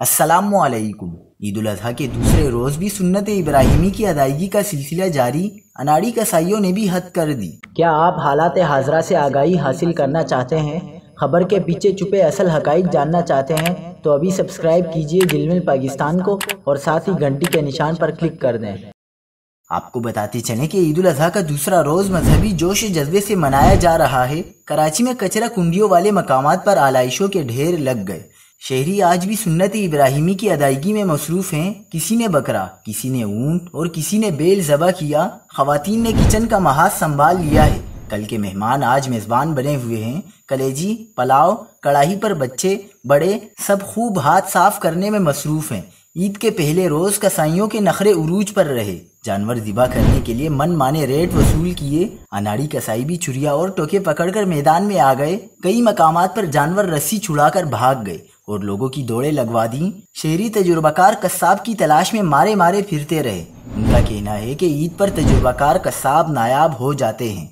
السلام علیکم۔ عید الاضحیٰ کے دوسرے روز بھی سنت ابراہیمی کی ادائیگی کا سلسلہ جاری، اناڑی کسائیوں نے بھی حد کر دی۔ کیا آپ حالات حاضرہ سے آگاہی حاصل کرنا چاہتے ہیں؟ خبر کے پیچھے چھپے اصل حقائق جاننا چاہتے ہیں تو ابھی سبسکرائب کیجئے جلمل پاکستان کو اور ساتھ ہی گھنٹی کے نشان پر کلک کر دیں۔ آپ کو بتاتے چلیں کہ عید الاضحیٰ کا دوسرا روز مذہبی جوش و جذبے سے منایا جا رہا ہے۔ کراچی میں کچرا کنڈیوں والے مقامات پر آلائشوں کے ڈھیر لگ گئے۔ شہری آج بھی سنت ابراہیمی کی ادائیگی میں مصروف ہیں۔ کسی نے بکرا، کسی نے اونٹ اور کسی نے بیل ذبح کیا۔ خواتین نے کچن کا محاذ سنبھال لیا ہے۔ کل کے مہمان آج میزبان بنے ہوئے ہیں۔ کلیجی، پلاؤ، کڑاہی پر بچے بڑے سب خوب ہاتھ صاف کرنے میں مصروف ہیں۔ عید کے پہلے روز کسائیوں کے نخرے عروج پر رہے۔ جانور ذبح کرنے کے لیے من مانے ریٹ وصول کیے۔ اناڑی کسائی بھی چھریا اور ٹوکے پکڑ کر میدان میں آ گئے۔ کئی مقامات پر جانور رسی چھڑا کر بھاگ گئے اور لوگوں کی دوڑیں لگوا دیں۔ شہری تجربہ کار قصاب کی تلاش میں مارے مارے پھرتے رہے۔ ان کا کہنا ہے کہ عید پر تجربہ کار قصاب نایاب ہو جاتے ہیں۔